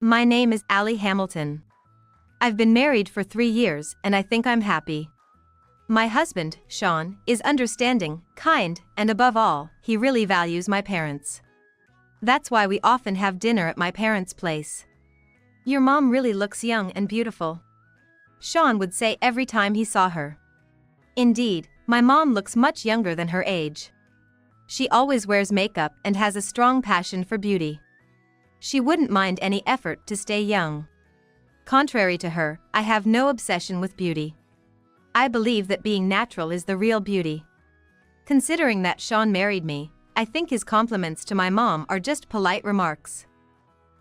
My name is Allie Hamilton. I've been married for 3 years and I think I'm happy. My husband, Sean, is understanding, kind, and above all, he really values my parents. That's why we often have dinner at my parents' place. Your mom really looks young and beautiful, Sean would say every time he saw her. Indeed, my mom looks much younger than her age. She always wears makeup and has a strong passion for beauty. She wouldn't mind any effort to stay young. Contrary to her, I have no obsession with beauty. I believe that being natural is the real beauty. Considering that Sean married me, I think his compliments to my mom are just polite remarks.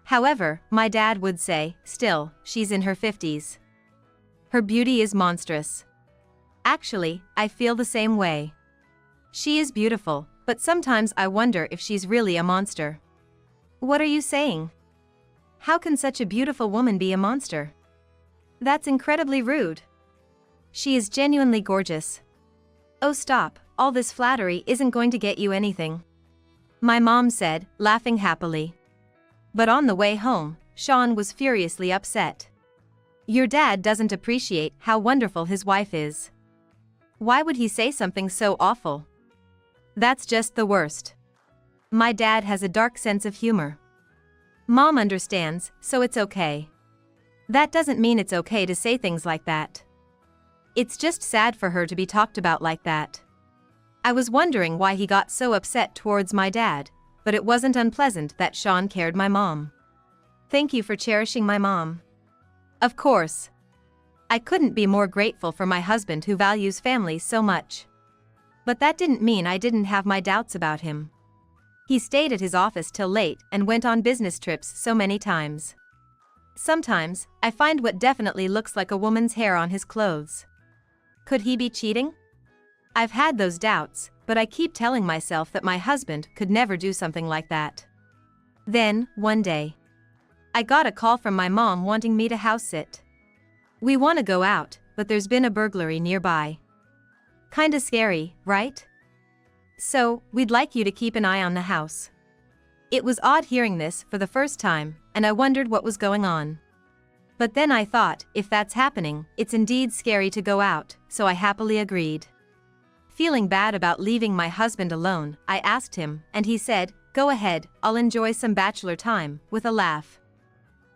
However, my dad would say, still, she's in her 50s. Her beauty is monstrous. Actually, I feel the same way. She is beautiful, but sometimes I wonder if she's really a monster. What are you saying? How can such a beautiful woman be a monster? That's incredibly rude. She is genuinely gorgeous. Oh, stop, all this flattery isn't going to get you anything, my mom said, laughing happily. But on the way home, Sean was furiously upset. Your dad doesn't appreciate how wonderful his wife is. Why would he say something so awful? That's just the worst. My dad has a dark sense of humor. Mom understands, so it's okay. That doesn't mean it's okay to say things like that. It's just sad for her to be talked about like that. I was wondering why he got so upset towards my dad, but it wasn't unpleasant that Sean cared my mom. Thank you for cherishing my mom. Of course. I couldn't be more grateful for my husband who values family so much. But that didn't mean I didn't have my doubts about him. He stayed at his office till late and went on business trips so many times. Sometimes, I find what definitely looks like a woman's hair on his clothes. Could he be cheating? I've had those doubts, but I keep telling myself that my husband could never do something like that. Then, one day, I got a call from my mom wanting me to house sit. We want to go out, but there's been a burglary nearby. Kinda scary, right? So, we'd like you to keep an eye on the house. It was odd hearing this for the first time, and I wondered what was going on. But then I thought, if that's happening, it's indeed scary to go out, so I happily agreed. Feeling bad about leaving my husband alone, I asked him, and he said, go ahead, I'll enjoy some bachelor time, with a laugh.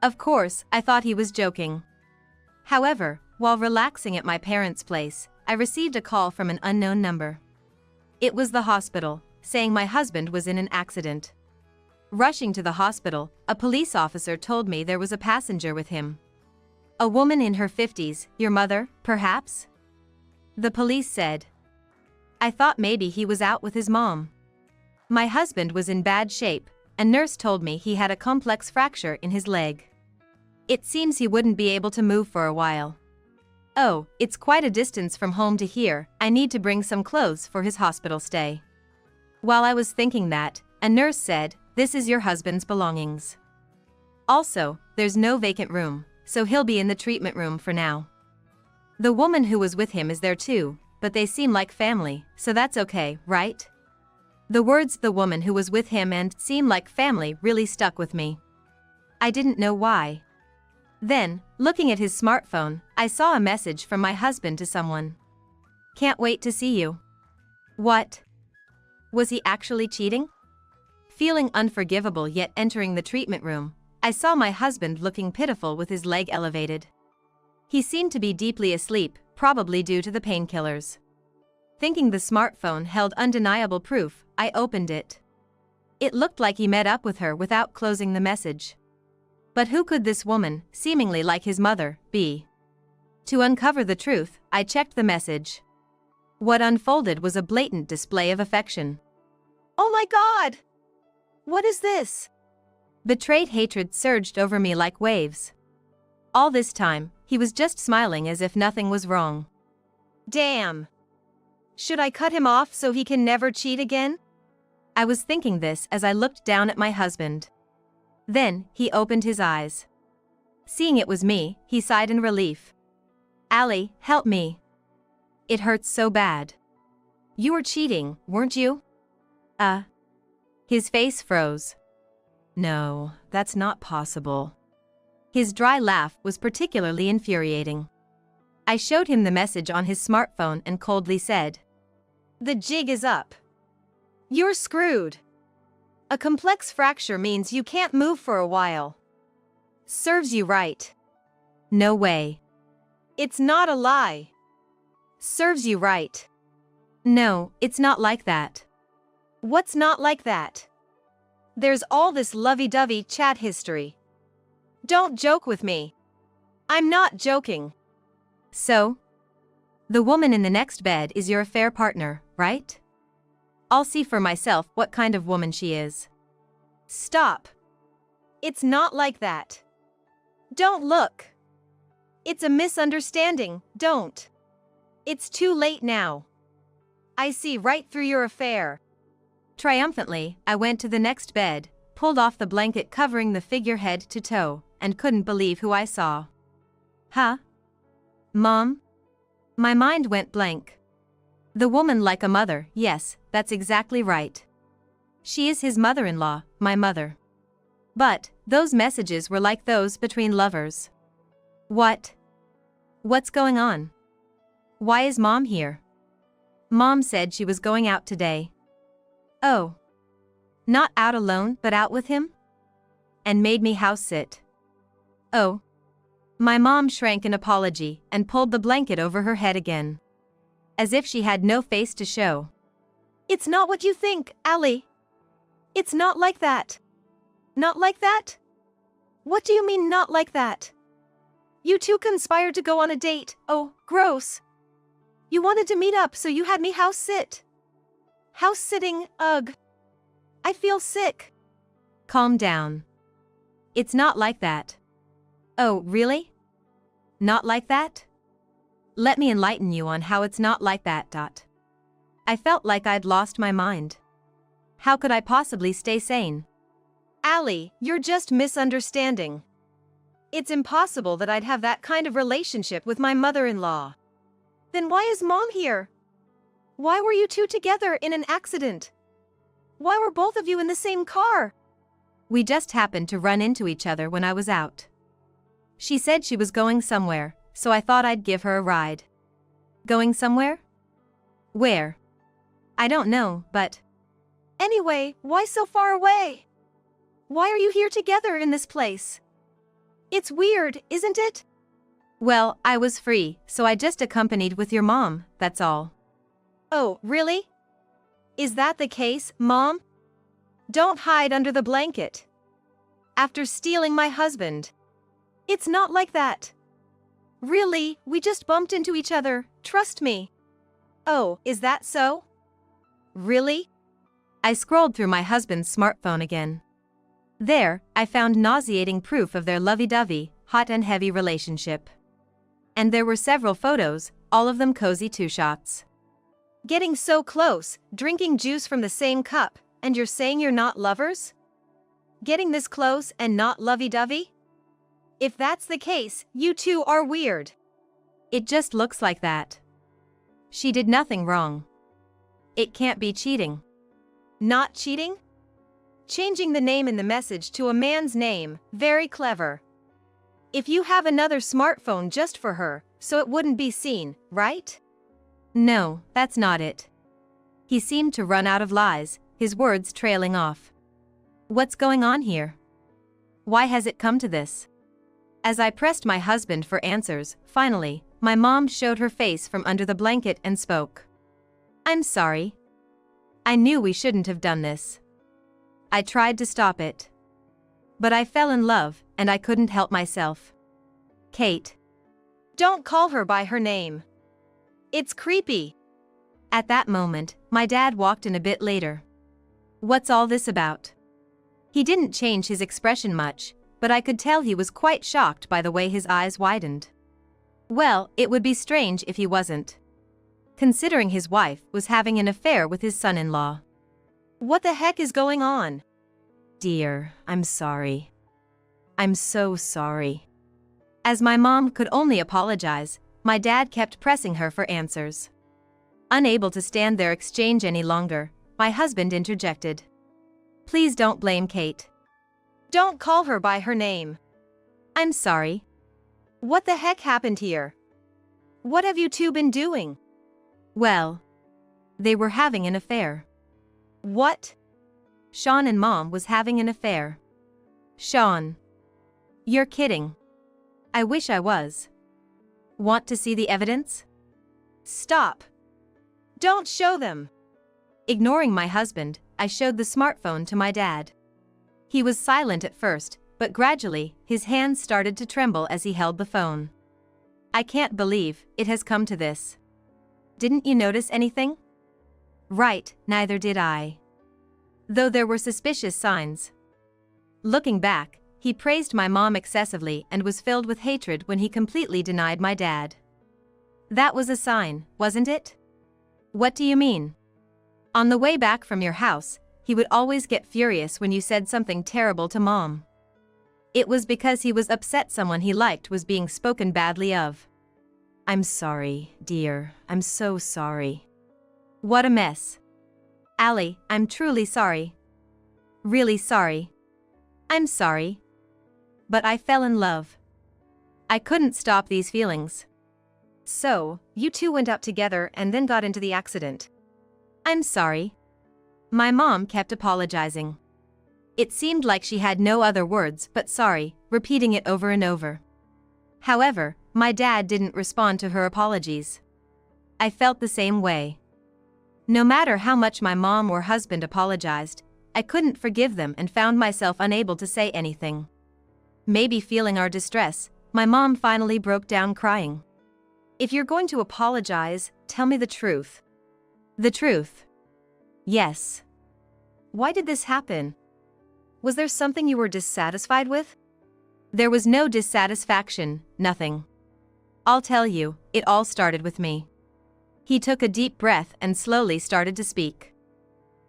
Of course, I thought he was joking. However, while relaxing at my parents' place, I received a call from an unknown number. It was the hospital, saying my husband was in an accident. Rushing to the hospital, a police officer told me there was a passenger with him. A woman in her 50s, your mother, perhaps? The police said. I thought maybe he was out with his mom. My husband was in bad shape. A nurse told me he had a complex fracture in his leg. It seems he wouldn't be able to move for a while. Oh, it's quite a distance from home to here, I need to bring some clothes for his hospital stay. While I was thinking that, a nurse said, this is your husband's belongings. Also, there's no vacant room, so he'll be in the treatment room for now. The woman who was with him is there too, but they seem like family, so that's okay, right? The words "the woman who was with him" and "seem like family" really stuck with me. I didn't know why. Then, looking at his smartphone, I saw a message from my husband to someone. Can't wait to see you. What? Was he actually cheating? Feeling unforgivable yet entering the treatment room, I saw my husband looking pitiful with his leg elevated. He seemed to be deeply asleep, probably due to the painkillers. Thinking the smartphone held undeniable proof, I opened it. It looked like he met up with her without closing the message. But who could this woman, seemingly like his mother, be? To uncover the truth, I checked the message. What unfolded was a blatant display of affection. Oh my God! What is this? Betrayed hatred surged over me like waves. All this time, he was just smiling as if nothing was wrong. Damn! Should I cut him off so he can never cheat again? I was thinking this as I looked down at my husband. Then, he opened his eyes. Seeing it was me, he sighed in relief. Allie, help me. It hurts so bad. You were cheating, weren't you? His face froze. No, that's not possible. His dry laugh was particularly infuriating. I showed him the message on his smartphone and coldly said, "The jig is up. You're screwed. A complex fracture means you can't move for a while. Serves you right." "No way. It's not a lie. Serves you right." "No, it's not like that." "What's not like that? There's all this lovey-dovey chat history. Don't joke with me. I'm not joking." "So? The woman in the next bed is your affair partner, right? I'll see for myself what kind of woman she is." "Stop. It's not like that. Don't look. It's a misunderstanding, don't. It's too late now. I see right through your affair." Triumphantly, I went to the next bed, pulled off the blanket covering the figure head to toe, and couldn't believe who I saw. "Huh? Mom?" My mind went blank. The woman like a mother, yes, that's exactly right. She is his mother-in-law, my mother. But those messages were like those between lovers. What? What's going on? Why is Mom here? Mom said she was going out today. Oh. Not out alone, but out with him? And made me house sit. Oh. My mom shrank in apology and pulled the blanket over her head again. As if she had no face to show. "It's not what you think, Allie. It's not like that." "Not like that? What do you mean not like that? You two conspired to go on a date. Oh, gross. You wanted to meet up so you had me house sit. House sitting, ugh. I feel sick." "Calm down. It's not like that." "Oh, really? Not like that? Let me enlighten you on how it's not like that. I felt like I'd lost my mind. How could I possibly stay sane?" "Allie, you're just misunderstanding. It's impossible that I'd have that kind of relationship with my mother-in-law." "Then why is Mom here? Why were you two together in an accident? Why were both of you in the same car?" "We just happened to run into each other when I was out. She said she was going somewhere, so I thought I'd give her a ride." "Going somewhere? Where?" "I don't know, but..." "Anyway, why so far away? Why are you here together in this place? It's weird, isn't it?" "Well, I was free, so I just accompanied with your mom, that's all." "Oh, really? Is that the case, Mom? Don't hide under the blanket. After stealing my husband. It's not like that. Really, we just bumped into each other, trust me." "Oh, is that so? Really?" I scrolled through my husband's smartphone again. There, I found nauseating proof of their lovey-dovey, hot and heavy relationship. And there were several photos, all of them cozy two-shots. "Getting so close, drinking juice from the same cup, and you're saying you're not lovers? Getting this close and not lovey-dovey? If that's the case, you two are weird." "It just looks like that. She did nothing wrong. It can't be cheating." "Not cheating? Changing the name in the message to a man's name, very clever. If you have another smartphone just for her, so it wouldn't be seen, right?" "No, that's not it." He seemed to run out of lies, his words trailing off. "What's going on here? Why has it come to this?" As I pressed my husband for answers, finally, my mom showed her face from under the blanket and spoke. "I'm sorry. I knew we shouldn't have done this. I tried to stop it. But I fell in love, and I couldn't help myself." "Kate. Don't call her by her name. It's creepy." At that moment, my dad walked in a bit later. "What's all this about?" He didn't change his expression much, but I could tell he was quite shocked by the way his eyes widened. Well, it would be strange if he wasn't, considering his wife was having an affair with his son-in-law. "What the heck is going on?" "Dear, I'm sorry. I'm so sorry." As my mom could only apologize, my dad kept pressing her for answers. Unable to stand their exchange any longer, my husband interjected. "Please don't blame Kate. Don't call her by her name. I'm sorry. What the heck happened here? What have you two been doing? Well, they were having an affair. What? Sean and Mom was having an affair. Sean. You're kidding. I wish I was. Want to see the evidence? Stop. Don't show them. Ignoring my husband, I showed the smartphone to my dad. He was silent at first, but gradually, his hands started to tremble as he held the phone. I can't believe it has come to this. Didn't you notice anything? Right, neither did I. Though there were suspicious signs. Looking back, he praised my mom excessively and was filled with hatred when he completely denied my dad. That was a sign, wasn't it? What do you mean? On the way back from your house, he would always get furious when you said something terrible to Mom. It was because he was upset someone he liked was being spoken badly of. I'm sorry, dear, I'm so sorry. What a mess. Allie, I'm truly sorry. Really sorry. I'm sorry. But I fell in love. I couldn't stop these feelings. So, you two went out together and then got into the accident. I'm sorry. My mom kept apologizing. It seemed like she had no other words but sorry, repeating it over and over. However, my dad didn't respond to her apologies. I felt the same way. No matter how much my mom or husband apologized, I couldn't forgive them and found myself unable to say anything. Maybe feeling our distress, my mom finally broke down crying. If you're going to apologize, tell me the truth. The truth. Yes. Why did this happen? Was there something you were dissatisfied with? There was no dissatisfaction, nothing. I'll tell you, it all started with me. He took a deep breath and slowly started to speak.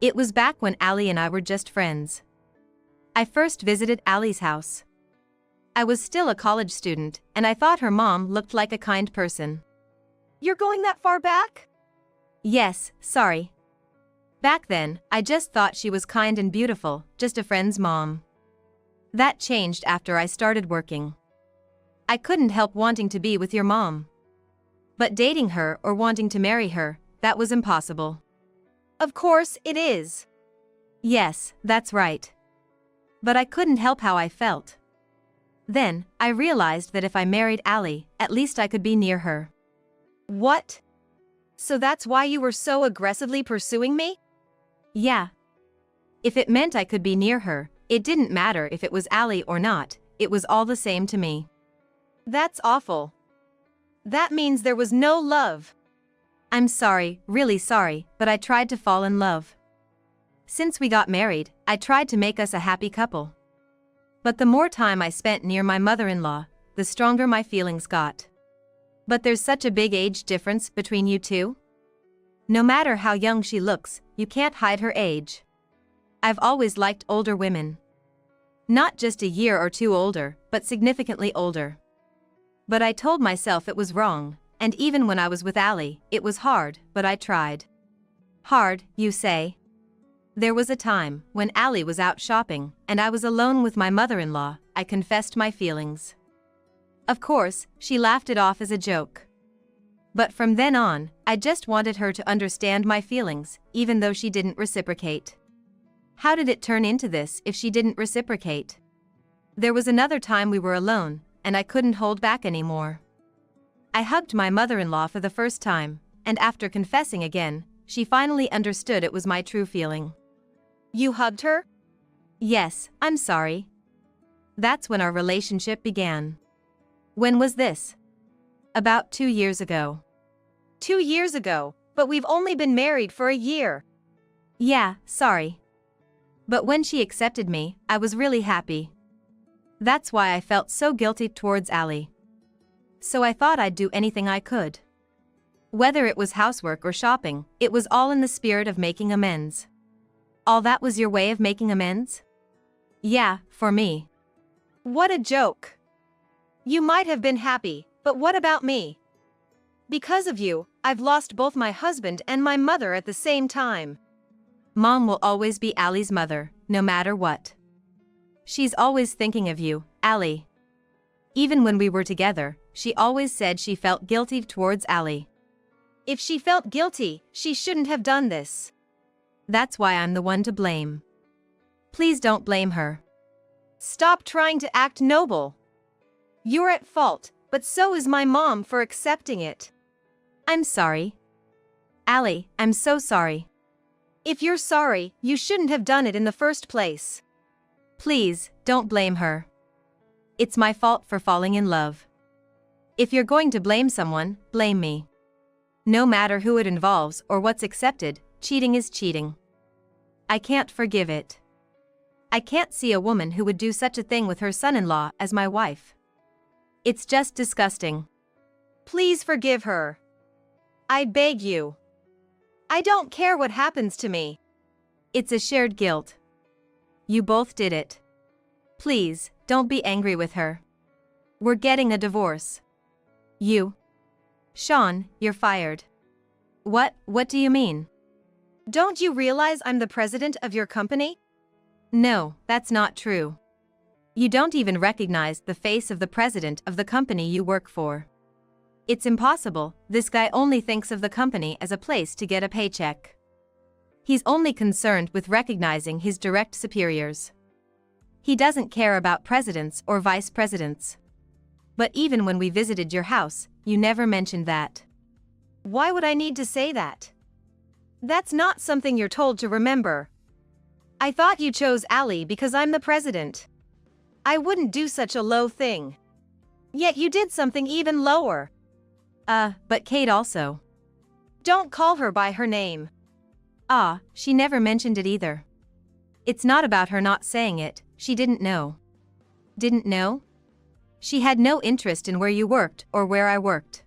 It was back when Allie and I were just friends. I first visited Allie's house. I was still a college student, and I thought her mom looked like a kind person. You're going that far back? Yes, sorry. Back then, I just thought she was kind and beautiful, just a friend's mom. That changed after I started working. I couldn't help wanting to be with your mom. But dating her or wanting to marry her, that was impossible. Of course it is. Yes, that's right. But I couldn't help how I felt. Then, I realized that if I married Allie, at least I could be near her. What? So that's why you were so aggressively pursuing me? Yeah. If it meant I could be near her, it didn't matter if it was Allie or not, it was all the same to me. That's awful. That means there was no love. I'm sorry, really sorry, but I tried to fall in love. Since we got married, I tried to make us a happy couple. But the more time I spent near my mother-in-law, the stronger my feelings got. But there's such a big age difference between you two. No matter how young she looks, you can't hide her age. I've always liked older women. Not just a year or two older, but significantly older. But I told myself it was wrong, and even when I was with Allie, it was hard, but I tried. Hard, you say? There was a time when Allie was out shopping, and I was alone with my mother-in-law. I confessed my feelings. Of course, she laughed it off as a joke. But from then on, I just wanted her to understand my feelings, even though she didn't reciprocate. How did it turn into this if she didn't reciprocate? There was another time we were alone, and I couldn't hold back anymore. I hugged my mother-in-law for the first time, and after confessing again, she finally understood it was my true feeling. You hugged her? Yes, I'm sorry. That's when our relationship began. When was this? About 2 years ago. 2 years ago, but we've only been married for a year. Yeah, sorry. But when she accepted me, I was really happy. That's why I felt so guilty towards Allie. So I thought I'd do anything I could. Whether it was housework or shopping, it was all in the spirit of making amends. All that was your way of making amends? Yeah, for me. What a joke. You might have been happy, but what about me? Because of you, I've lost both my husband and my mother at the same time. Mom will always be Allie's mother, no matter what. She's always thinking of you, Allie. Even when we were together, she always said she felt guilty towards Ali. If she felt guilty, she shouldn't have done this. That's why I'm the one to blame. Please don't blame her. Stop trying to act noble. You're at fault, but so is my mom for accepting it. I'm sorry. Ali, I'm so sorry. If you're sorry, you shouldn't have done it in the first place. Please, don't blame her. It's my fault for falling in love. If you're going to blame someone, blame me. No matter who it involves or what's accepted, cheating is cheating. I can't forgive it. I can't see a woman who would do such a thing with her son-in-law as my wife. It's just disgusting. Please forgive her. I beg you. I don't care what happens to me. It's a shared guilt. You both did it. Please, don't be angry with her. We're getting a divorce. You. Sean, you're fired. What do you mean? Don't you realize I'm the president of your company? No, that's not true. You don't even recognize the face of the president of the company you work for. It's impossible, this guy only thinks of the company as a place to get a paycheck. He's only concerned with recognizing his direct superiors. He doesn't care about presidents or vice presidents. But even when we visited your house, you never mentioned that. Why would I need to say that? That's not something you're told to remember. I thought you chose Ali because I'm the president. I wouldn't do such a low thing. Yet you did something even lower. But Kate also. Don't call her by her name. She never mentioned it either. It's not about her not saying it, she didn't know. Didn't know? She had no interest in where you worked or where I worked.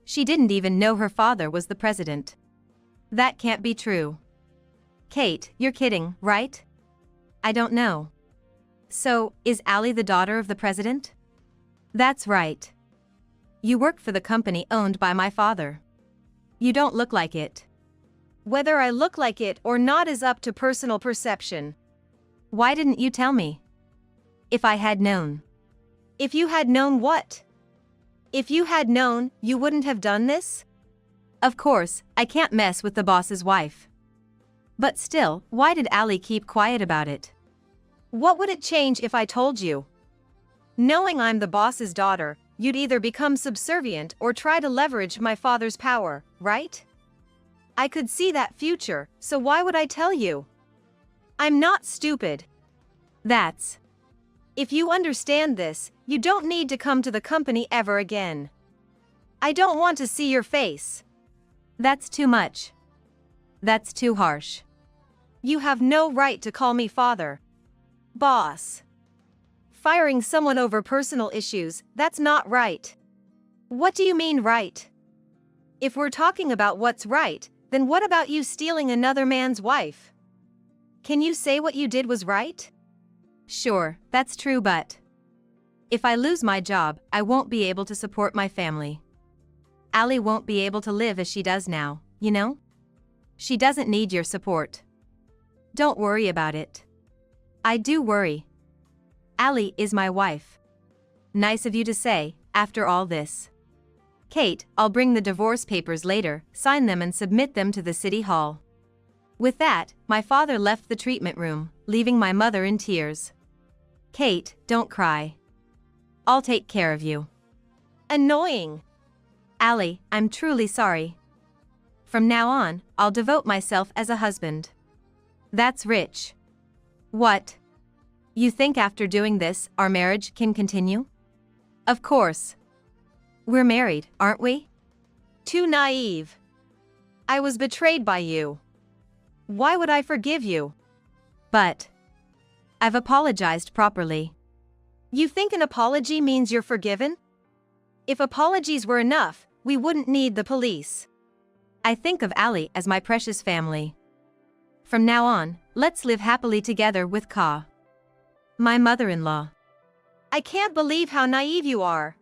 She didn't even know her father was the president. That can't be true. Kate, you're kidding, right? I don't know. So, is Ali the daughter of the president? That's right. You work for the company owned by my father. You don't look like it. Whether I look like it or not is up to personal perception. Why didn't you tell me? If I had known. If you had known what? If you had known, you wouldn't have done this? Of course, I can't mess with the boss's wife. But still, why did Ali keep quiet about it? What would it change if I told you? Knowing I'm the boss's daughter, you'd either become subservient or try to leverage my father's power, right? I could see that future, so why would I tell you? I'm not stupid. That's. If you understand this, you don't need to come to the company ever again. I don't want to see your face. That's too much. That's too harsh. You have no right to call me father. Boss. Firing someone over personal issues, that's not right. What do you mean right? If we're talking about what's right, then what about you stealing another man's wife? Can you say what you did was right? Sure, that's true, but if I lose my job, I won't be able to support my family. Ali won't be able to live as she does now, you know? She doesn't need your support. Don't worry about it. I do worry. Ali is my wife. Nice of you to say, after all this. Kate, I'll bring the divorce papers later, sign them and submit them to the city hall. With that, my father left the treatment room, leaving my mother in tears. Kate, don't cry. I'll take care of you. Annoying. Ali, I'm truly sorry. From now on, I'll devote myself as a husband. That's rich. What? You think after doing this, our marriage can continue? Of course. We're married, aren't we? Too naive. I was betrayed by you. Why would I forgive you? But I've apologized properly. You think an apology means you're forgiven? If apologies were enough, we wouldn't need the police. I think of Ali as my precious family. From now on, let's live happily together with Ka. My mother-in-law. I can't believe how naive you are.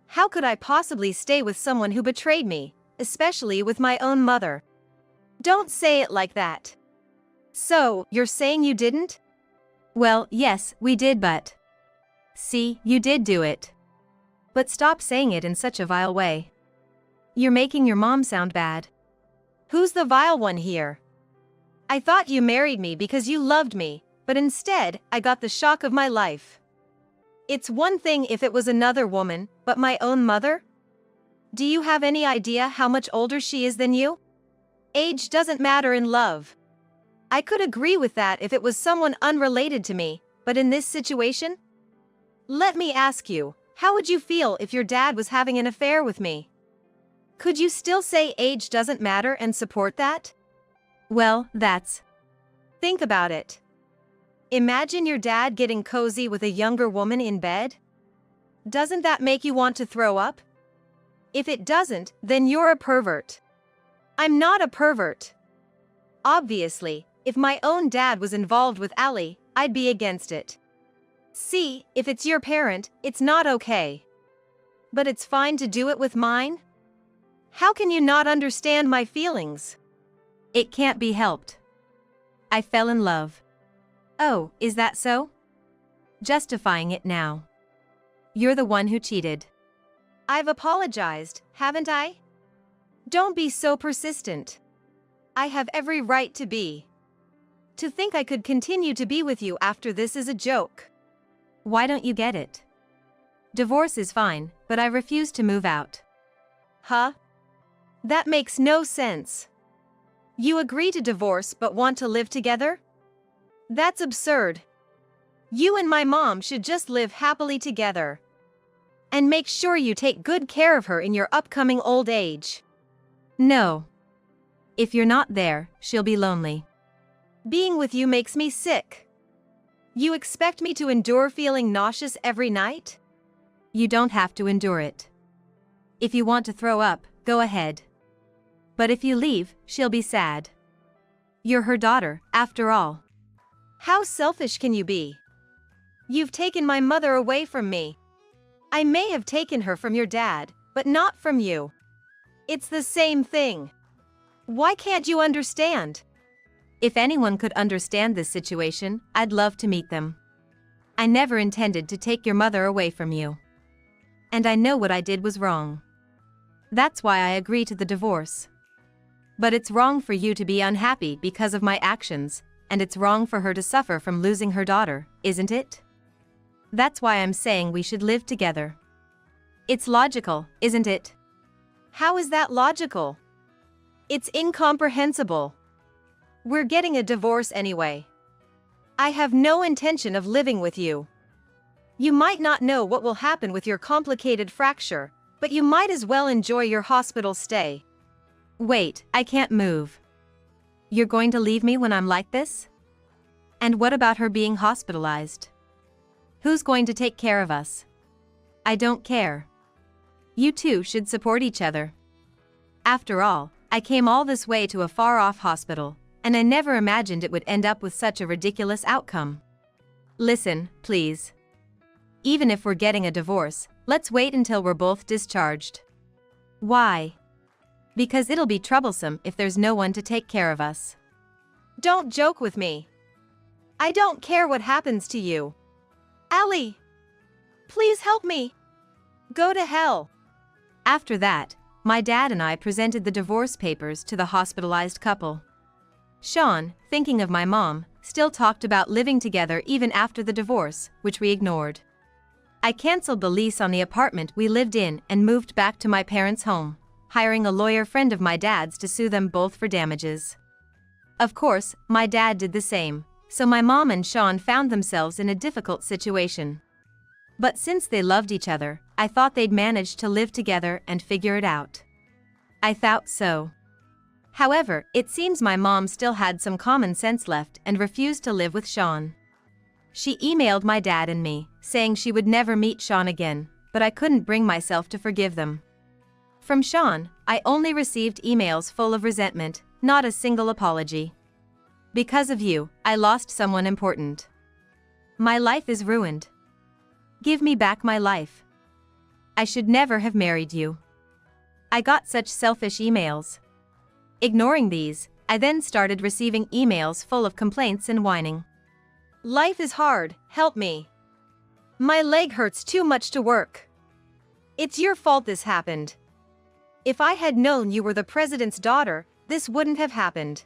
How could I possibly stay with someone who betrayed me, especially with my own mother? Don't say it like that. So, you're saying you didn't? Well, yes, we did, but See, you did do it. But stop saying it in such a vile way. You're making your mom sound bad. Who's the vile one here? I thought you married me because you loved me, but instead, I got the shock of my life. It's one thing if it was another woman, but my own mother? Do you have any idea how much older she is than you? Age doesn't matter in love. I could agree with that if it was someone unrelated to me, but in this situation? Let me ask you, how would you feel if your dad was having an affair with me? Could you still say age doesn't matter and support that? Well, Think about it. Imagine your dad getting cozy with a younger woman in bed. Doesn't that make you want to throw up? If it doesn't, then you're a pervert. I'm not a pervert. Obviously, if my own dad was involved with Ali, I'd be against it. See, if it's your parent, it's not okay. But it's fine to do it with mine? How can you not understand my feelings? It can't be helped. I fell in love. Oh, is that so? Justifying it now. You're the one who cheated. I've apologized, haven't I? Don't be so persistent. I have every right to be. To think I could continue to be with you after this is a joke. Why don't you get it? Divorce is fine, but I refuse to move out. Huh? That makes no sense. You agree to divorce but want to live together? That's absurd. You and my mom should just live happily together. And make sure you take good care of her in your upcoming old age. No. If you're not there, she'll be lonely. Being with you makes me sick. You expect me to endure feeling nauseous every night? You don't have to endure it. If you want to throw up, go ahead. But if you leave, she'll be sad. You're her daughter, after all. How selfish can you be? You've taken my mother away from me. I may have taken her from your dad, but not from you. It's the same thing. Why can't you understand? If anyone could understand this situation, I'd love to meet them. I never intended to take your mother away from you. And I know what I did was wrong. That's why I agree to the divorce. But it's wrong for you to be unhappy because of my actions, and it's wrong for her to suffer from losing her daughter, isn't it? That's why I'm saying we should live together. It's logical, isn't it? How is that logical? It's incomprehensible. We're getting a divorce anyway. I have no intention of living with you. You might not know what will happen with your complicated fracture, but you might as well enjoy your hospital stay. Wait, I can't move. You're going to leave me when I'm like this? And what about her being hospitalized? Who's going to take care of us? I don't care. You two should support each other. After all, I came all this way to a far-off hospital, and I never imagined it would end up with such a ridiculous outcome. Listen, please. Even if we're getting a divorce, let's wait until we're both discharged. Why? Because it'll be troublesome if there's no one to take care of us. Don't joke with me. I don't care what happens to you. Ali! Please help me! Go to hell! After that, my dad and I presented the divorce papers to the hospitalized couple. Sean, thinking of my mom, still talked about living together even after the divorce, which we ignored. I canceled the lease on the apartment we lived in and moved back to my parents' home, hiring a lawyer friend of my dad's to sue them both for damages. Of course, my dad did the same, so my mom and Sean found themselves in a difficult situation. But since they loved each other, I thought they'd manage to live together and figure it out. I thought so. However, it seems my mom still had some common sense left and refused to live with Sean. She emailed my dad and me, saying she would never meet Sean again, but I couldn't bring myself to forgive them. From Sean, I only received emails full of resentment, not a single apology. Because of you, I lost someone important. My life is ruined. Give me back my life. I should never have married you. I got such selfish emails. Ignoring these, I then started receiving emails full of complaints and whining. Life is hard, help me. My leg hurts too much to work. It's your fault this happened. If I had known you were the president's daughter, this wouldn't have happened.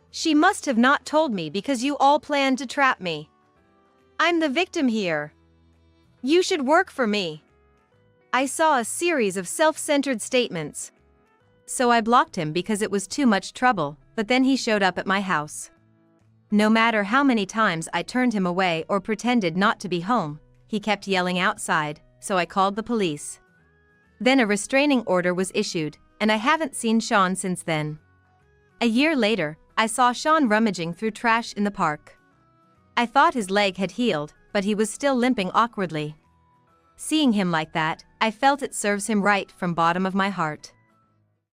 She must have not told me because you all planned to trap me. I'm the victim here. You should work for me. I saw a series of self-centered statements. So I blocked him because it was too much trouble, but then he showed up at my house. No matter how many times I turned him away or pretended not to be home, he kept yelling outside, so I called the police. Then a restraining order was issued, and I haven't seen Sean since then. A year later, I saw Sean rummaging through trash in the park. I thought his leg had healed, but he was still limping awkwardly. Seeing him like that, I felt it serves him right from bottom of my heart.